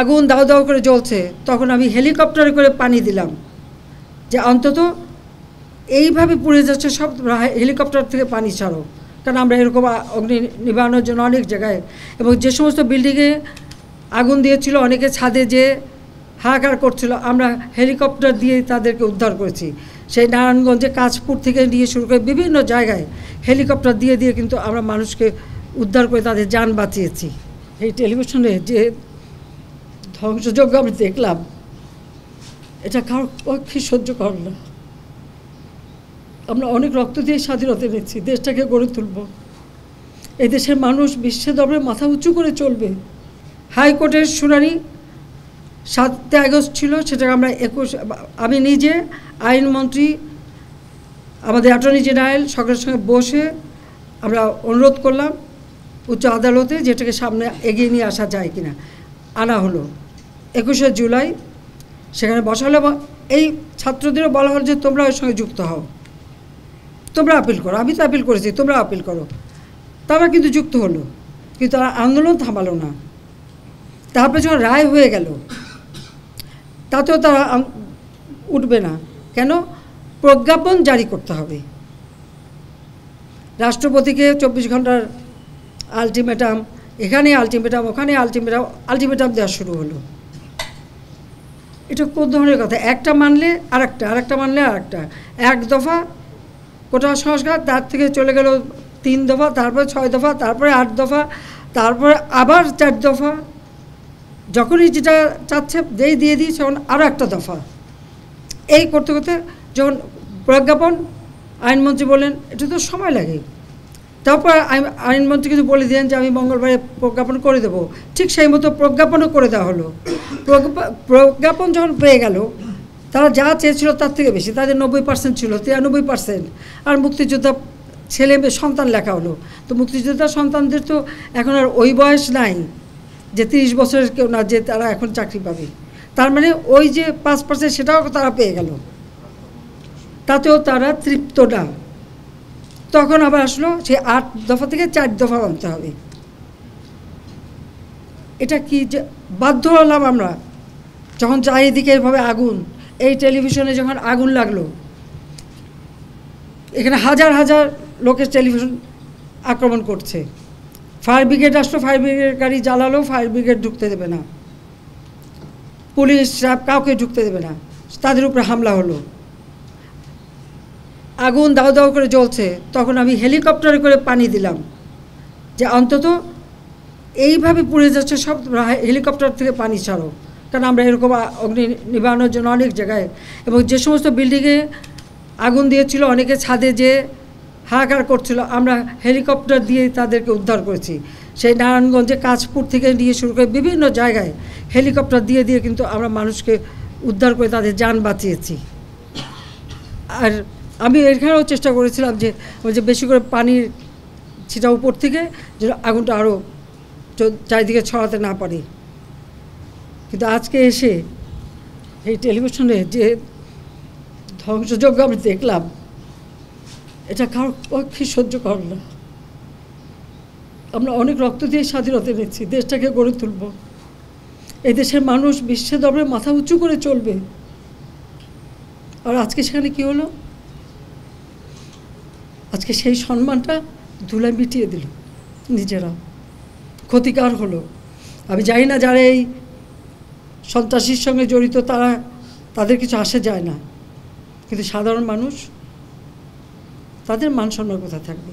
আগুন দাউ দাউ করে জ্বলছে, তখন আমি হেলিকপ্টারে করে পানি দিলাম যে অন্তত এইভাবে পুড়ে যাচ্ছে সব, হেলিকপ্টার থেকে পানি ছাড়ো। কারণ আমরা এরকম অগ্নি নিবারণের জন্য অনেক জায়গায়, এবং যে সমস্ত বিল্ডিংয়ে আগুন দিয়েছিল, অনেকে ছাদে যে হাহাকার করছিল, আমরা হেলিকপ্টার দিয়ে তাদেরকে উদ্ধার করেছি। সেই নারায়ণগঞ্জে কাঁচপুর থেকে নিয়ে শুরু করে বিভিন্ন জায়গায় হেলিকপ্টার দিয়ে দিয়ে কিন্তু আমরা মানুষকে উদ্ধার করে তাদের যান বাঁচিয়েছি। এই টেলিভিশনে যে ধ্বংসযজ্ঞ আমি দেখলাম, এটা কারোর পক্ষে সহ্য কর না। আমরা অনেক রক্ত দিয়ে স্বাধীনতা নিচ্ছি, দেশটাকে গড়ে তুলব। এই দেশের মানুষ বিশ্বের দরবারে মাথা উঁচু করে চলবে। হাইকোর্টের শুনানি 7 আগস্ট ছিল, সেটাকে আমরা 21, আমি নিজে আইনমন্ত্রী, আমাদের অ্যাটর্নি জেনারেল সকলের সঙ্গে বসে আমরা অনুরোধ করলাম উচ্চ আদালতে, যেটাকে সামনে এগিয়ে নিয়ে আসা যায় কিনা। আনা হলো 21শে জুলাই, সেখানে বসালো। এই ছাত্রদেরও বলা হলো যে তোমরা ওর সঙ্গে যুক্ত হও, তোমরা আপিল করো। আমি তো আপিল করেছি, তোমরা আপিল করো। তারা কিন্তু যুক্ত হলো, কিন্তু তারা আন্দোলন থামালো না। তারপরে যখন রায় হয়ে গেল, তাতেও তারা উঠবে না। কেন? প্রজ্ঞাপন জারি করতে হবে। রাষ্ট্রপতিকে 24 ঘন্টার আলটিমেটাম, এখানে আলটিমেটাম, ওখানে আলটিমেটাম দেওয়া শুরু হলো। এটা কোন ধরনের কথা? একটা মানলে আরেকটা, আরেকটা মানলে আরেকটা। 1 দফা কোটা সংস্কার, তার থেকে চলে গেল 3 দফা, তারপরে 6 দফা, তারপরে 8 দফা, তারপরে আবার 4 দফা। যখনই যেটা চাচ্ছে যেই দিয়ে দিয়েছে, তখন আরও একটা দফা। এই করতে করতে যখন প্রজ্ঞাপন, আইনমন্ত্রী বলেন এটা তো সময় লাগে। তারপর আইনমন্ত্রী কিন্তু বলে দিলেন যে আমি মঙ্গলবারে প্রজ্ঞাপন করে দেবো। ঠিক সেই মতো প্রজ্ঞাপনও করে দেওয়া হলো। প্রজ্ঞাপন যখন পেয়ে গেল, তারা যা চেয়েছিল তার থেকে বেশি, তাদের 90% ছিল, 93%। আর মুক্তিযোদ্ধা ছেলে সন্তান লেখা হলো। তো মুক্তিযোদ্ধা সন্তানদের তো এখন আর ওই বয়স নাই যে 30 বছরের কেউ না, যে তারা এখন চাকরি পাবে। তার মানে ওই যে 5% সেটাও তারা পেয়ে গেল, তাতেও তারা তৃপ্ত না। তখন আবার আসলো সে 8 দফা থেকে 4 দফা আনতে হবে। এটা কি যে বাধ্য হলাম আমরা, যখন চারিদিকে এভাবে আগুন, এই টেলিভিশনে যখন আগুন লাগলো, এখানে হাজার হাজার লোকের টেলিভিশন আক্রমণ করছে। ফায়ার ব্রিগেড আসলো, ফায়ার ব্রিগেড গাড়ি জ্বালালো, ফায়ার ব্রিগেড ঢুকতে দেবে না, পুলিশ কাউকে ঢুকতে দেবে না, তাদের উপরে হামলা হলো। আগুন দাউ দাউ করে জ্বলছে, তখন আমি হেলিকপ্টারে করে পানি দিলাম যে অন্তত এইভাবে পুড়ে যাচ্ছে সব, হেলিকপ্টার থেকে পানি ছাড়ো। কারণ আমরা এরকম অগ্নি নিবারণের জন্য অনেক জায়গায়, এবং যে সমস্ত বিল্ডিংয়ে আগুন দিয়েছিল, অনেকে ছাদে যে হাহাকার করছিল, আমরা হেলিকপ্টার দিয়ে তাদেরকে উদ্ধার করেছি। সেই নারায়ণগঞ্জে কাঁচপুর থেকে নিয়ে শুরু করে বিভিন্ন জায়গায় হেলিকপ্টার দিয়ে দিয়ে কিন্তু আমরা মানুষকে উদ্ধার করে তাদের যান বাঁচিয়েছি। আর আমি এখানেও চেষ্টা করেছিলাম যে ওই যে বেশি করে পানির ছিটা উপর থেকে, যেন আগুনটা আরও চারিদিকে ছড়াতে না পারে। কিন্তু আজকে এসে এই টেলিভিশনে যে ধ্বংসযজ্ঞ আমি দেখলাম, এটা কারোর পক্ষে সহ্য কর না। আমরা অনেক রক্ত দিয়ে স্বাধীনতা নিচ্ছি, দেশটাকে গড়ে তুলব। এই দেশের মানুষ বিশ্বের দরবারে মাথা উঁচু করে চলবে। আর আজকে সেখানে কি হলো? আজকে সেই সম্মানটা ধুলায় মিটিয়ে দিল নিজেরা, ক্ষতিকার হলো। আমি জানি না যারা এই সন্ত্রাসীর সঙ্গে জড়িত তাদের কিছু আসে যায় না, কিন্তু সাধারণ মানুষ, তাদের মান সম্মান কোথায় থাকবে?